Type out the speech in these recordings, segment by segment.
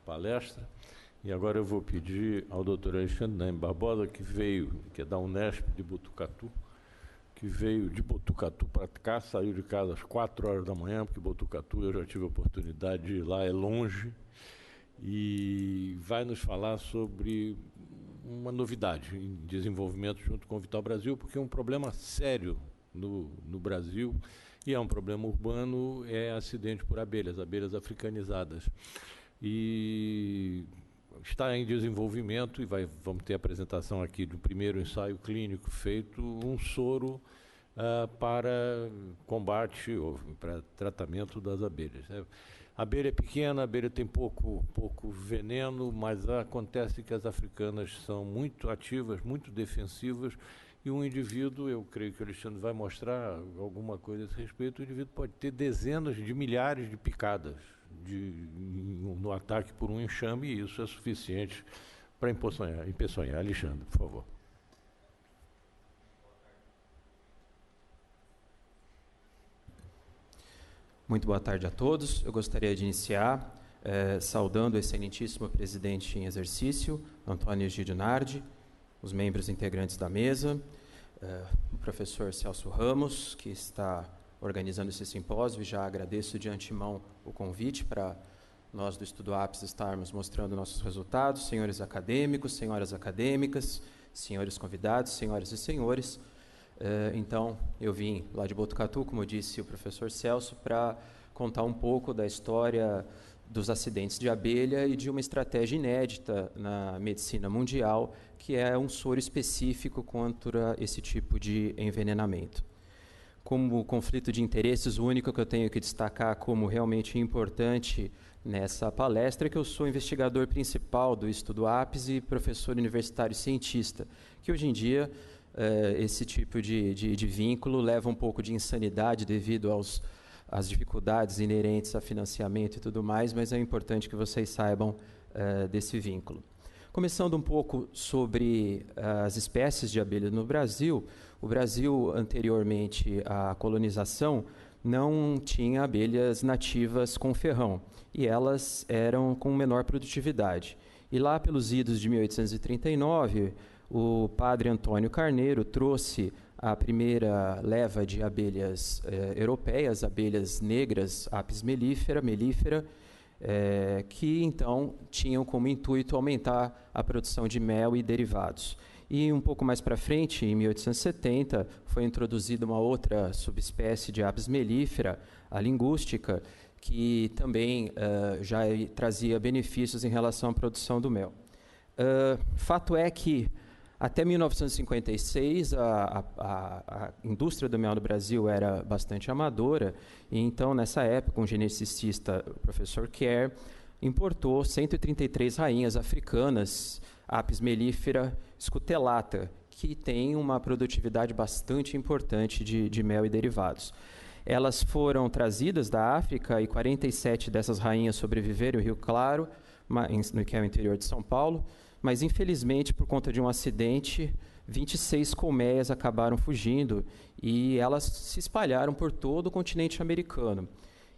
palestra. E agora eu vou pedir ao doutor Alexandre Naime Barbosa, que é da Unesp de Botucatu, que veio de Botucatu para cá, saiu de casa às 4 horas da manhã, porque Botucatu eu já tive a oportunidade de ir lá, é longe, e vai nos falar sobre uma novidade em desenvolvimento junto com o Vital Brasil, porque é um problema sério no Brasil, e é um problema urbano, é acidente por abelhas africanizadas. E está em desenvolvimento, e vamos ter a apresentação aqui do primeiro ensaio clínico feito, um soro para combate ou para tratamento das abelhas. A abelha é pequena, a abelha tem pouco veneno, mas acontece que as africanas são muito ativas, muito defensivas, e um indivíduo, eu creio que o Alexandre vai mostrar alguma coisa a esse respeito, o indivíduo pode ter dezenas de milhares de picadas no ataque por um enxame, e isso é suficiente para empeçonhar. Alexandre, por favor. Muito boa tarde a todos. Eu gostaria de iniciar saudando o excelentíssimo presidente em exercício, Antônio Egídio Nardi, os membros integrantes da mesa, o professor Celso Ramos, que está organizando esse simpósio, e já agradeço de antemão o convite para nós do Estudo Apis estarmos mostrando nossos resultados, senhores acadêmicos, senhoras acadêmicas, senhores convidados, senhoras e senhores. Então, eu vim lá de Botucatu, como disse o professor Celso, para contar um pouco da história dos acidentes de abelha e de uma estratégia inédita na medicina mundial, que é um soro específico contra esse tipo de envenenamento. Como conflito de interesses, o único que eu tenho que destacar como realmente importante nessa palestra é que eu sou investigador principal do Estudo Apis e professor universitário cientista, que hoje em dia esse tipo de vínculo leva um pouco de insanidade devido às dificuldades inerentes a financiamento e tudo mais, mas é importante que vocês saibam desse vínculo. Começando um pouco sobre as espécies de abelhas no Brasil, o Brasil, anteriormente à colonização, não tinha abelhas nativas com ferrão, e elas eram com menor produtividade. E lá pelos idos de 1839, o padre Antônio Carneiro trouxe a primeira leva de abelhas europeias, abelhas negras, Apis mellifera, que então tinham como intuito aumentar a produção de mel e derivados. E um pouco mais para frente, em 1870, foi introduzida uma outra subespécie de Apis mellifera, a lingústica, que também já trazia benefícios em relação à produção do mel. Fato é que até 1956, a indústria do mel no Brasil era bastante amadora, e então, nessa época, um geneticista, o professor Kerr, importou 133 rainhas africanas, Apis mellifera scutellata, que tem uma produtividade bastante importante de mel e derivados. Elas foram trazidas da África e 47 dessas rainhas sobreviveram em Rio Claro, que é o interior de São Paulo, mas infelizmente, por conta de um acidente, 26 colmeias acabaram fugindo e elas se espalharam por todo o continente americano.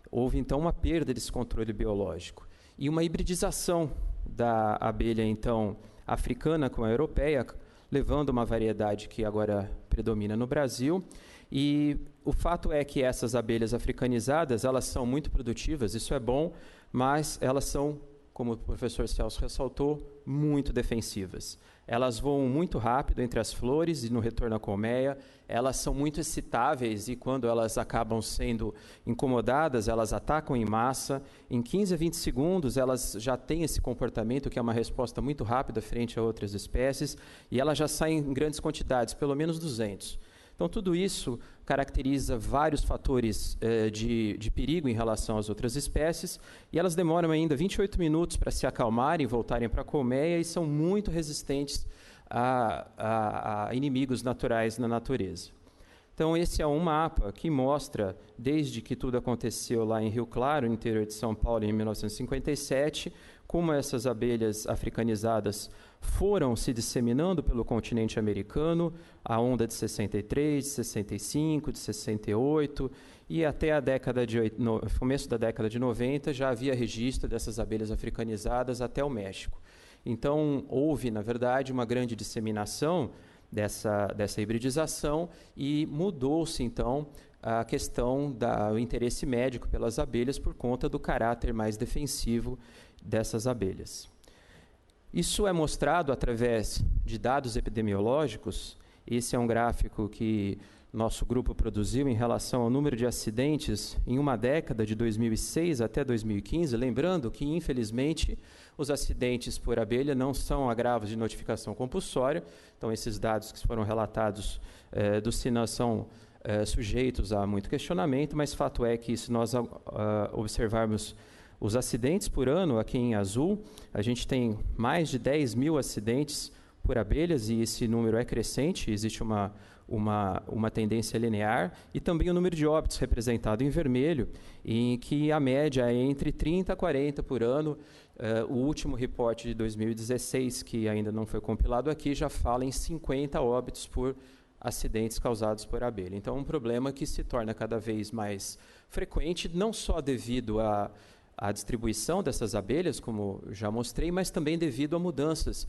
Houve então uma perda desse controle biológico e uma hibridização da abelha então africana com a europeia, levando uma variedade que agora predomina no Brasil. E o fato é que essas abelhas africanizadas, elas são muito produtivas, isso é bom, mas elas são, como o professor Celso ressaltou, muito defensivas. Elas voam muito rápido entre as flores e no retorno à colmeia, elas são muito excitáveis e quando elas acabam sendo incomodadas, elas atacam em massa. Em 15 a 20 segundos, elas já têm esse comportamento, que é uma resposta muito rápida frente a outras espécies, e elas já saem em grandes quantidades, pelo menos 200. Então, tudo isso caracteriza vários fatores de perigo em relação às outras espécies, e elas demoram ainda 28 minutos para se acalmarem, voltarem para a colmeia, e são muito resistentes a inimigos naturais na natureza. Então, esse é um mapa que mostra, desde que tudo aconteceu lá em Rio Claro, no interior de São Paulo, em 1957, como essas abelhas africanizadas foram se disseminando pelo continente americano, a onda de 63, de 65, de 68, e até no começo da década de 90 já havia registro dessas abelhas africanizadas até o México. Então, houve, na verdade, uma grande disseminação dessa hibridização e mudou-se, então, a questão do interesse médico pelas abelhas por conta do caráter mais defensivo dessas abelhas. Isso é mostrado através de dados epidemiológicos. Esse é um gráfico que nosso grupo produziu em relação ao número de acidentes em uma década, de 2006 até 2015, lembrando que, infelizmente, os acidentes por abelha não são agravos de notificação compulsória. Então, esses dados que foram relatados do SINAM são sujeitos a muito questionamento, mas fato é que, se nós observarmos os acidentes por ano, aqui em azul, a gente tem mais de 10 mil acidentes por abelhas, e esse número é crescente, existe uma tendência linear, e também o número de óbitos representado em vermelho, em que a média é entre 30 a 40 por ano. O último reporte de 2016, que ainda não foi compilado aqui, já fala em 50 óbitos por acidentes causados por abelha. Então, é um problema que se torna cada vez mais frequente, não só devido à distribuição dessas abelhas, como já mostrei, mas também devido a mudanças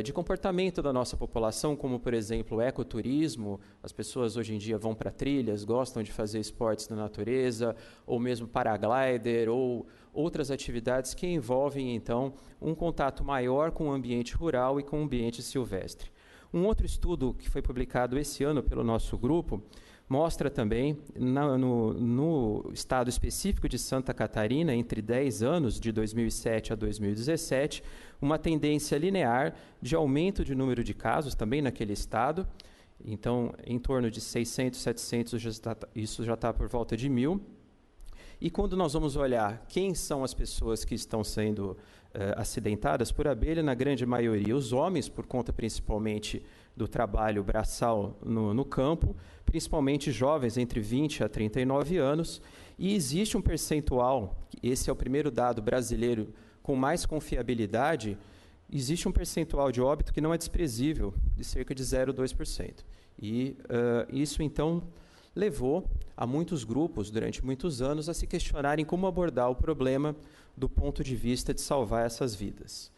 de comportamento da nossa população, como, por exemplo, o ecoturismo. As pessoas hoje em dia vão para trilhas, gostam de fazer esportes na natureza, ou mesmo paraglider, ou outras atividades que envolvem, então, um contato maior com o ambiente rural e com o ambiente silvestre. Um outro estudo que foi publicado esse ano pelo nosso grupo mostra também, no estado específico de Santa Catarina, entre 10 anos, de 2007 a 2017, uma tendência linear de aumento de número de casos também naquele estado. Então, em torno de 600, 700, isso já está por volta de 1.000. E quando nós vamos olhar quem são as pessoas que estão sendo acidentadas por abelha, na grande maioria os homens, por conta principalmente do trabalho braçal no campo, principalmente jovens entre 20 a 39 anos, e existe um percentual, esse é o primeiro dado brasileiro com mais confiabilidade, existe um percentual de óbito que não é desprezível, de cerca de 0,2%. E isso, então, levou a muitos grupos, durante muitos anos, a se questionarem como abordar o problema do ponto de vista de salvar essas vidas.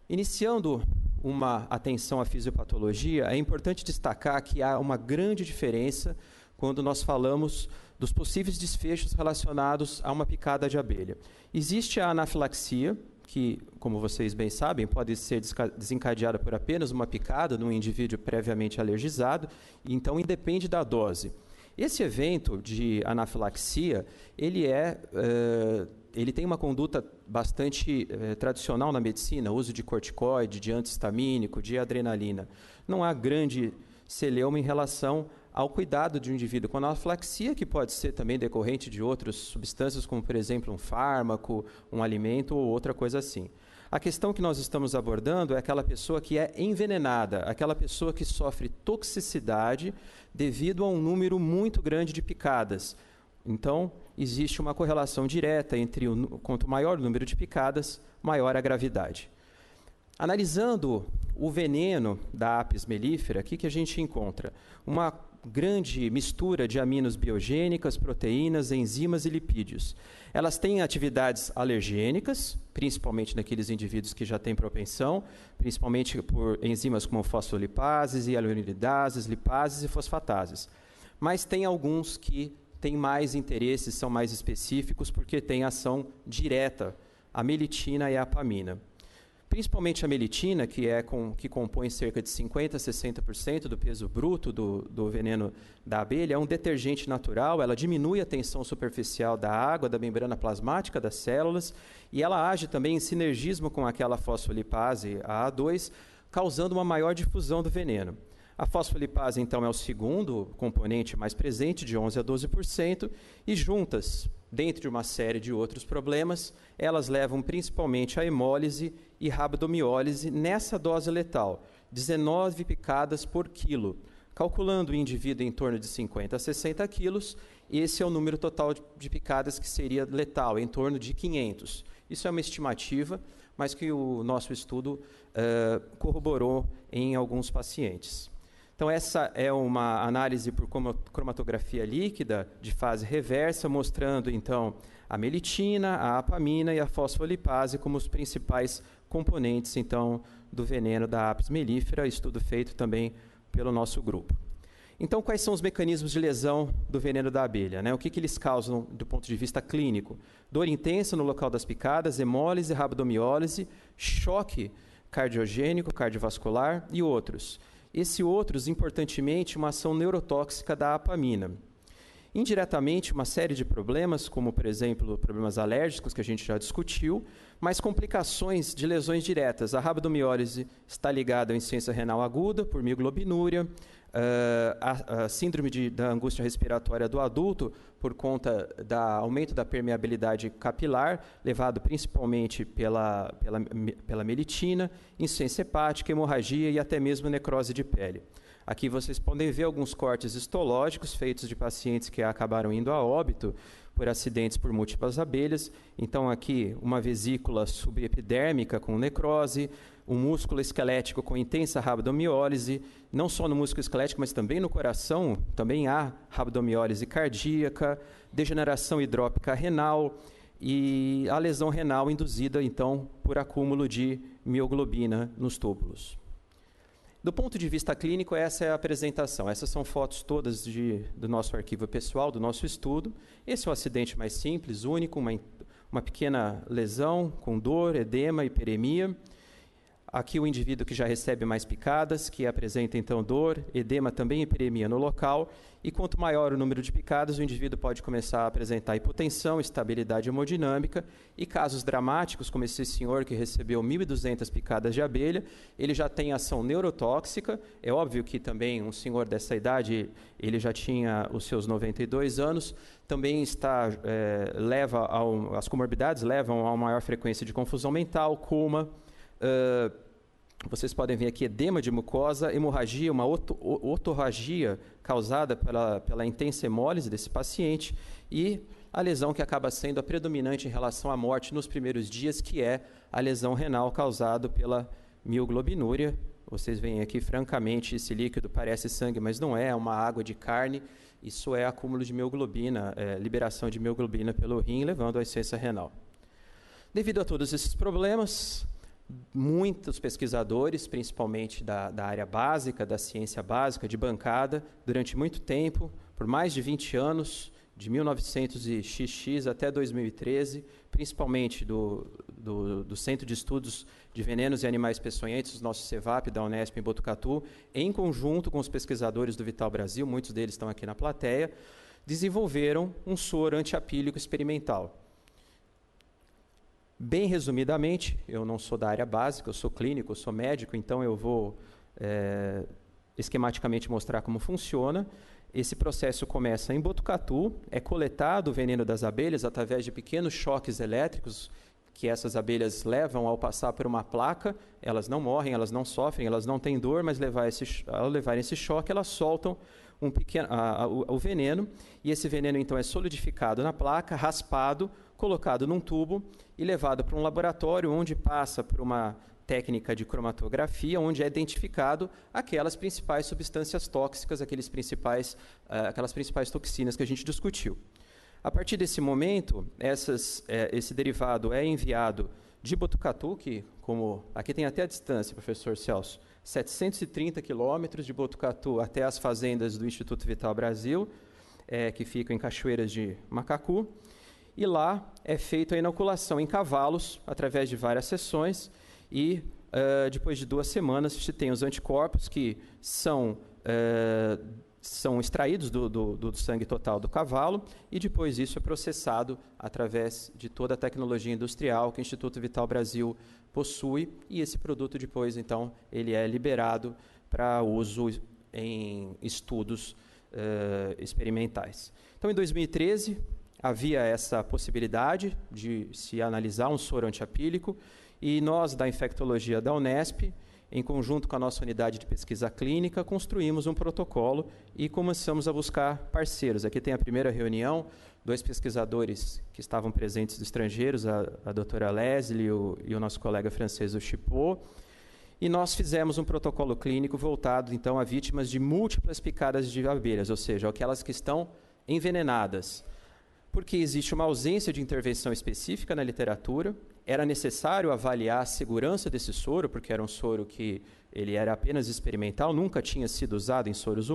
Iniciando uma atenção à fisiopatologia, é importante destacar que há uma grande diferença quando nós falamos dos possíveis desfechos relacionados a uma picada de abelha. Existe a anafilaxia, que, como vocês bem sabem, pode ser desencadeada por apenas uma picada num indivíduo previamente alergizado, e então independe da dose. Esse evento de anafilaxia, ele tem uma conduta bastante tradicional na medicina, uso de corticoide, de antihistamínico, de adrenalina. Não há grande celeuma em relação ao cuidado de um indivíduo com anafilaxia, que pode ser também decorrente de outras substâncias, como, por exemplo, um fármaco, um alimento ou outra coisa assim. A questão que nós estamos abordando é aquela pessoa que é envenenada, aquela pessoa que sofre toxicidade devido a um número muito grande de picadas. Então, existe uma correlação direta entre quanto maior o número de picadas, maior a gravidade. Analisando o veneno da Apis mellifera, o que a gente encontra? Uma grande mistura de aminos biogênicas, proteínas, enzimas e lipídios. Elas têm atividades alergênicas, principalmente naqueles indivíduos que já têm propensão, principalmente por enzimas como fosfolipases, hialuronidases, lipases e fosfatases. Mas tem alguns que têm mais interesses, são mais específicos, porque têm ação direta, a melitina e a apamina. Principalmente a melitina, que compõe cerca de 50% a 60% do peso bruto do veneno da abelha, é um detergente natural, ela diminui a tensão superficial da água, da membrana plasmática das células, e ela age também em sinergismo com aquela fosfolipase, a A2, causando uma maior difusão do veneno. A fosfolipase, então, é o segundo componente mais presente, de 11% a 12%, e juntas, dentro de uma série de outros problemas, elas levam principalmente à hemólise e rabdomiólise nessa dose letal, 19 picadas por quilo. Calculando o indivíduo em torno de 50 a 60 quilos, esse é o número total de picadas que seria letal, em torno de 500. Isso é uma estimativa, mas que o nosso estudo corroborou em alguns pacientes. Então, essa é uma análise por cromatografia líquida de fase reversa, mostrando, então, a melitina, a apamina e a fosfolipase como os principais componentes, então, do veneno da Apis mellifera, estudo feito também pelo nosso grupo. Então, quais são os mecanismos de lesão do veneno da abelha, né? O que eles causam do ponto de vista clínico? Dor intensa no local das picadas, hemólise, rabdomiólise, choque cardiogênico, cardiovascular e outros. Esse outros, importantemente, uma ação neurotóxica da apamina. Indiretamente, uma série de problemas, como, por exemplo, problemas alérgicos, que a gente já discutiu, mas complicações de lesões diretas. A rabdomiólise está ligada à insuficiência renal aguda, por mioglobinúria, a síndrome da angústia respiratória do adulto, por conta do aumento da permeabilidade capilar, levado principalmente pela melitina, insuficiência hepática, hemorragia e até mesmo necrose de pele. Aqui vocês podem ver alguns cortes histológicos feitos de pacientes que acabaram indo a óbito por acidentes por múltiplas abelhas. Então, aqui, uma vesícula subepidérmica com necrose, um músculo esquelético com intensa rabdomiólise, não só no músculo esquelético, mas também no coração, também há rabdomiólise cardíaca, degeneração hidrópica renal e a lesão renal induzida, então, por acúmulo de mioglobina nos túbulos. Do ponto de vista clínico, essa é a apresentação. Essas são fotos todas do nosso arquivo pessoal, do nosso estudo. Esse é o acidente mais simples, único, uma pequena lesão com dor, edema, hiperemia. Aqui o indivíduo que já recebe mais picadas, que apresenta então dor, edema também, hiperemia no local. E quanto maior o número de picadas, o indivíduo pode começar a apresentar hipotensão, estabilidade hemodinâmica e casos dramáticos, como esse senhor que recebeu 1.200 picadas de abelha, ele já tem ação neurotóxica. É óbvio que também um senhor dessa idade, ele já tinha os seus 92 anos, também as comorbidades levam a uma maior frequência de confusão mental, coma. Vocês podem ver aqui edema de mucosa, hemorragia, uma otorragia causada pela intensa hemólise desse paciente e a lesão que acaba sendo a predominante em relação à morte nos primeiros dias, que é a lesão renal causada pela mioglobinúria. Vocês veem aqui, francamente, esse líquido parece sangue, mas não é, é uma água de carne. Isso é acúmulo de mioglobina, liberação de mioglobina pelo rim, levando à insuficiência renal. Devido a todos esses problemas, muitos pesquisadores, principalmente da área básica, da ciência básica, de bancada, durante muito tempo, por mais de 20 anos, de 1900 até 2013, principalmente do Centro de Estudos de Venenos e Animais Peçonhentos, nosso CEVAP, da Unesp em Botucatu, em conjunto com os pesquisadores do Vital Brasil, muitos deles estão aqui na plateia, desenvolveram um soro antiapílico experimental. Bem resumidamente, eu não sou da área básica, eu sou clínico, eu sou médico, então eu vou esquematicamente mostrar como funciona. Esse processo começa em Botucatu, é coletado o veneno das abelhas através de pequenos choques elétricos que essas abelhas levam ao passar por uma placa. Elas não morrem, elas não sofrem, elas não têm dor, mas ao levarem esse choque, elas soltam o veneno, e esse veneno então é solidificado na placa, raspado, colocado num tubo e levado para um laboratório onde passa por uma técnica de cromatografia, onde é identificado aquelas principais substâncias tóxicas, aquelas principais toxinas que a gente discutiu. A partir desse momento, esse derivado é enviado de Botucatu, que, como aqui tem até a distância, professor Celso, 730 quilômetros de Botucatu até as fazendas do Instituto Vital Brasil, que ficam em Cachoeiras de Macacu, e lá é feita a inoculação em cavalos, através de várias sessões, e depois de 2 semanas se tem os anticorpos que são extraídos do sangue total do cavalo, e depois isso é processado através de toda a tecnologia industrial que o Instituto Vital Brasil possui, e esse produto depois, então, ele é liberado para uso em estudos experimentais. Então, em 2013, havia essa possibilidade de se analisar um soro antiapílico, e nós, da infectologia da Unesp, em conjunto com a nossa unidade de pesquisa clínica, construímos um protocolo e começamos a buscar parceiros. Aqui tem a primeira reunião, 2 pesquisadores que estavam presentes estrangeiros, a doutora Leslie e o nosso colega francês, o Chipot, e nós fizemos um protocolo clínico voltado, então, a vítimas de múltiplas picadas de abelhas, ou seja, aquelas que estão envenenadas. Porque existe uma ausência de intervenção específica na literatura, era necessário avaliar a segurança desse soro, porque era um soro que ele era apenas experimental, nunca tinha sido usado em seres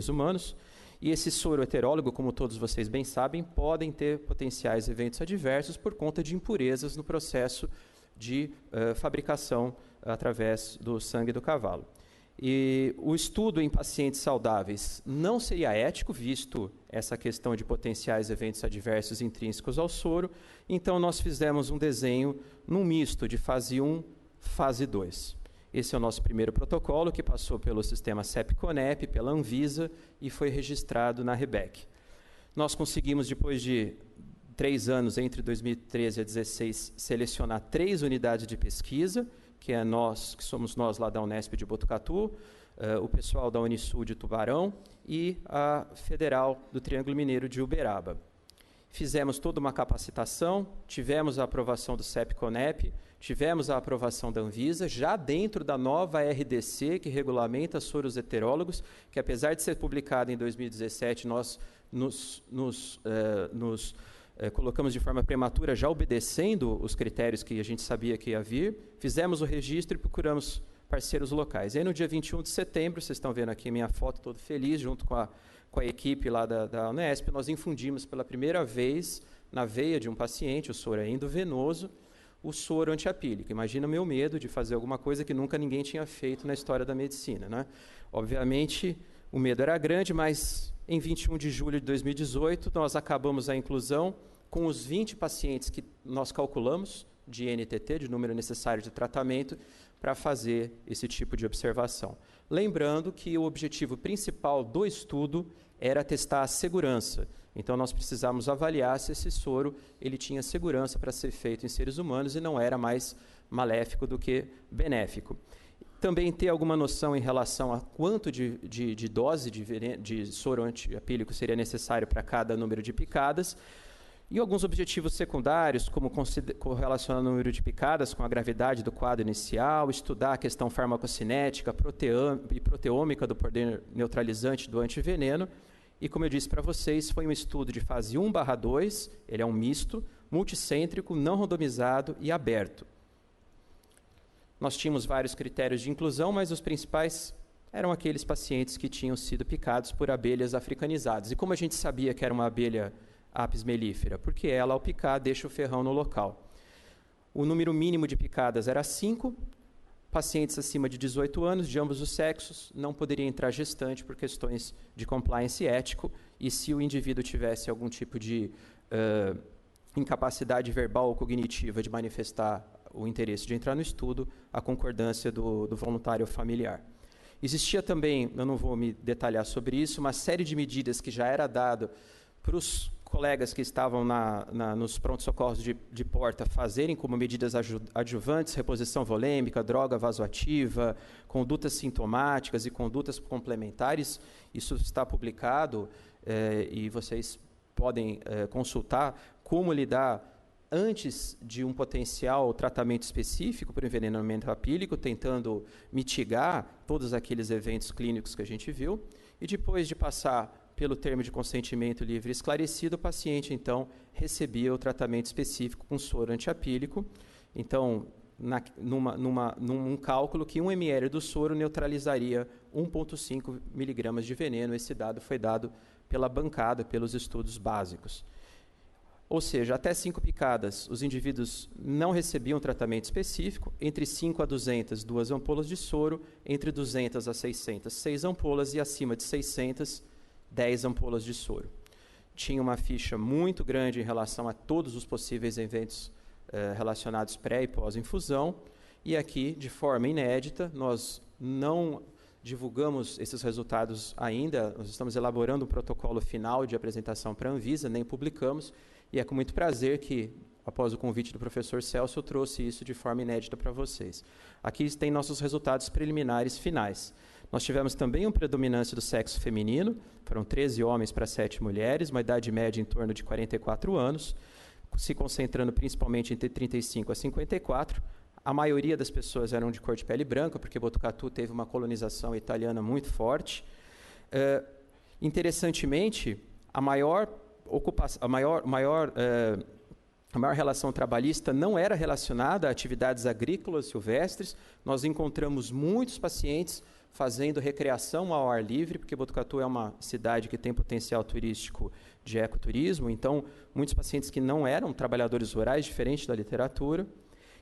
humanos, e esse soro heterólogo, como todos vocês bem sabem, podem ter potenciais eventos adversos por conta de impurezas no processo de fabricação através do sangue do cavalo. E o estudo em pacientes saudáveis não seria ético, visto essa questão de potenciais eventos adversos intrínsecos ao soro, então nós fizemos um desenho num misto de fase 1, fase 2. Esse é o nosso primeiro protocolo, que passou pelo sistema CEP-CONEP, pela Anvisa, e foi registrado na REBEC. Nós conseguimos, depois de 3 anos, entre 2013 e 2016, selecionar 3 unidades de pesquisa, que somos nós lá da Unesp de Botucatu, o pessoal da Unisul de Tubarão e a Federal do Triângulo Mineiro de Uberaba. Fizemos toda uma capacitação, tivemos a aprovação do CEP-CONEP, tivemos a aprovação da Anvisa, já dentro da nova RDC, que regulamenta soros heterólogos, que apesar de ser publicada em 2017, nós colocamos de forma prematura, já obedecendo os critérios que a gente sabia que ia vir, fizemos o registro e procuramos parceiros locais. E aí, no dia 21 de setembro, vocês estão vendo aqui minha foto todo feliz, junto com a equipe lá da Unesp, nós infundimos pela primeira vez na veia de um paciente, o soro endovenoso, o soro antiapílico. Imagina o meu medo de fazer alguma coisa que nunca ninguém tinha feito na história da medicina, né? Obviamente, o medo era grande, mas em 21 de julho de 2018, nós acabamos a inclusão com os 20 pacientes que nós calculamos de NTT, de número necessário de tratamento, para fazer esse tipo de observação. Lembrando que o objetivo principal do estudo era testar a segurança. Então, nós precisávamos avaliar se esse soro ele tinha segurança para ser feito em seres humanos e não era mais maléfico do que benéfico. Também ter alguma noção em relação a quanto de dose de soro antiapílico seria necessário para cada número de picadas, e alguns objetivos secundários, como correlacionar o número de picadas com a gravidade do quadro inicial, estudar a questão farmacocinética e proteômica do poder neutralizante do antiveneno. E, como eu disse para vocês, foi um estudo de fase 1/2, ele é um misto, multicêntrico, não randomizado e aberto. Nós tínhamos vários critérios de inclusão, mas os principais eram aqueles pacientes que tinham sido picados por abelhas africanizadas. E como a gente sabia que era uma abelha Apis mellifera? Porque ela, ao picar, deixa o ferrão no local. O número mínimo de picadas era 5. Pacientes acima de 18 anos, de ambos os sexos, não poderia entrar gestante por questões de compliance ético, e se o indivíduo tivesse algum tipo de incapacidade verbal ou cognitiva de manifestar o interesse de entrar no estudo, a concordância do voluntário familiar. Existia também, eu não vou me detalhar sobre isso, uma série de medidas que já era dado para os colegas que estavam nos prontos-socorros de porta fazerem como medidas adjuvantes, reposição volêmica, droga vasoativa, condutas sintomáticas e condutas complementares. Isso está publicado e vocês podem consultar como lidar antes de um potencial tratamento específico para o envenenamento apílico, tentando mitigar todos aqueles eventos clínicos que a gente viu, e depois de passar pelo termo de consentimento livre e esclarecido, o paciente, recebia o tratamento específico com soro antiapílico. Então, num cálculo que 1 ml do soro neutralizaria 1,5 miligramas de veneno. Esse dado foi dado pela bancada, pelos estudos básicos. Ou seja, até 5 picadas, os indivíduos não recebiam tratamento específico. Entre 5 a 200, 2 ampolas de soro. Entre 200 a 600, 6 ampolas. E acima de 600, 10 ampolas de soro. Tinha uma ficha muito grande em relação a todos os possíveis eventos relacionados pré e pós-infusão. E aqui, de forma inédita, nós não divulgamos esses resultados ainda, nós estamos elaborando um protocolo final de apresentação para a Anvisa, nem publicamos, e é com muito prazer que, após o convite do professor Celso, eu trouxe isso de forma inédita para vocês. Aqui tem nossos resultados preliminares finais. Nós tivemos também uma predominância do sexo feminino, foram 13 homens para 7 mulheres, uma idade média em torno de 44 anos, se concentrando principalmente entre 35 a 54. A maioria das pessoas eram de cor de pele branca, porque Botucatu teve uma colonização italiana muito forte. Interessantemente, a maior relação trabalhista não era relacionada a atividades agrícolas silvestres. Nós encontramos muitos pacientes fazendo recreação ao ar livre, porque Botucatu é uma cidade que tem potencial turístico de ecoturismo, então muitos pacientes que não eram trabalhadores rurais, diferente da literatura,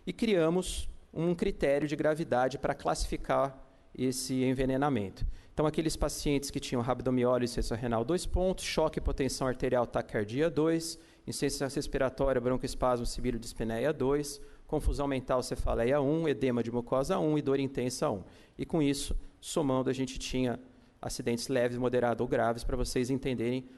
e criamos um critério de gravidade para classificar esse envenenamento. Então, aqueles pacientes que tinham rabdomiólise e insuficiência renal 2 pontos, choque, hipotensão arterial, taquicardia 2, insuficiência respiratória, broncoespasmo, sibilo de dispneia 2, confusão mental, cefaleia 1, edema de mucosa 1 e dor intensa 1. E com isso, somando, a gente tinha acidentes leves, moderados ou graves, para vocês entenderem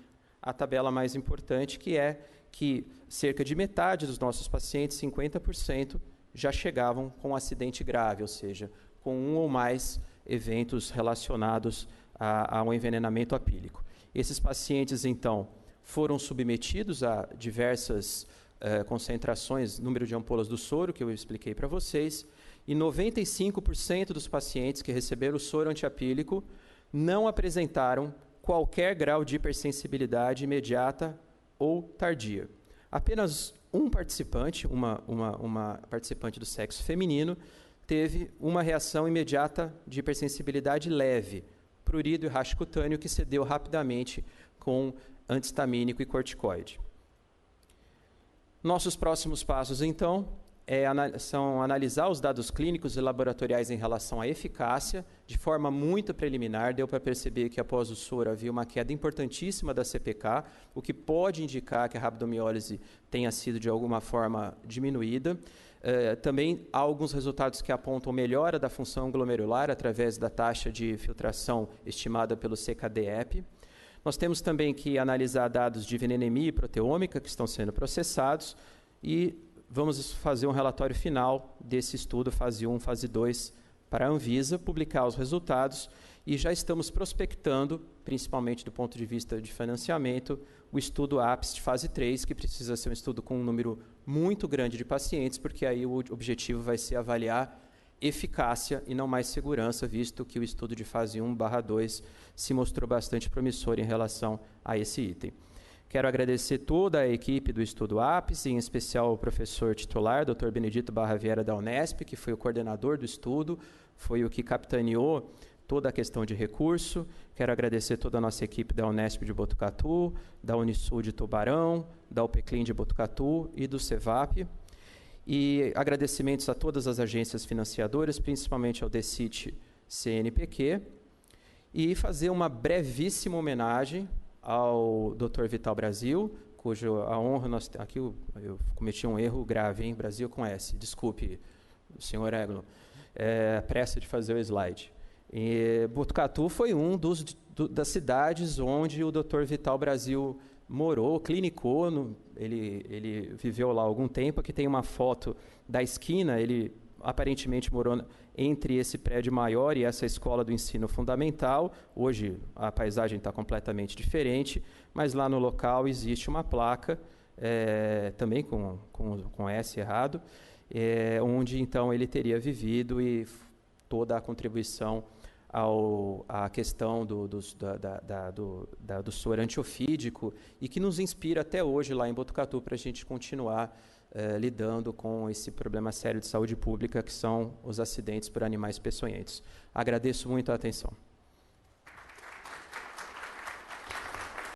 a tabela mais importante, que é que cerca de metade dos nossos pacientes, 50%, já chegavam com um acidente grave, ou seja, com um ou mais eventos relacionados ao envenenamento apílico. Esses pacientes, então, foram submetidos a diversas concentrações, número de ampolas do soro, que eu expliquei para vocês, e 95% dos pacientes que receberam o soro antiapílico não apresentaram qualquer grau de hipersensibilidade imediata ou tardia. Apenas um participante, uma participante do sexo feminino, teve uma reação imediata de hipersensibilidade leve, prurido e rash cutâneo, que cedeu rapidamente com antihistamínico e corticoide. Nossos próximos passos, então, são analisar os dados clínicos e laboratoriais em relação à eficácia, de forma muito preliminar. Deu para perceber que após o soro havia uma queda importantíssima da CPK, o que pode indicar que a rabdomiólise tenha sido de alguma forma diminuída. Também há alguns resultados que apontam melhora da função glomerular através da taxa de filtração estimada pelo CKD-EP. Nós temos também que analisar dados de venenemia e proteômica que estão sendo processados e vamos fazer um relatório final desse estudo, fase 1, fase 2, para a Anvisa, publicar os resultados e já estamos prospectando, principalmente do ponto de vista de financiamento, o estudo APS de fase 3, que precisa ser um estudo com um número muito grande de pacientes, porque aí o objetivo vai ser avaliar eficácia e não mais segurança, visto que o estudo de fase 1/2 se mostrou bastante promissor em relação a esse item. Quero agradecer toda a equipe do estudo APS, em especial o professor titular, Dr. Benedito Barra Vieira da Unesp, que foi o coordenador do estudo, foi o que capitaneou toda a questão de recurso. Quero agradecer toda a nossa equipe da Unesp de Botucatu, da Unisul de Tubarão, da UPCLIN de Botucatu e do CEVAP. E agradecimentos a todas as agências financiadoras, principalmente ao DECIT CNPq, e fazer uma brevíssima homenagem ao Dr. Vital Brasil, cujo a honra nós aqui eu cometi um erro grave, hein? Brasil com S. Desculpe, senhor Eglo. Pressa de fazer o slide. E Botucatu foi um das cidades onde o Dr. Vital Brasil morou, clinicou, ele viveu lá há algum tempo. Aqui tem uma foto da esquina, ele aparentemente morou entre esse prédio maior e essa escola do ensino fundamental. Hoje a paisagem está completamente diferente, mas lá no local existe uma placa, também com S errado, onde então ele teria vivido e toda a contribuição à questão do soro antiofídico e que nos inspira até hoje lá em Botucatu para a gente continuar lidando com esse problema sério de saúde pública que são os acidentes por animais peçonhentos. Agradeço muito a atenção.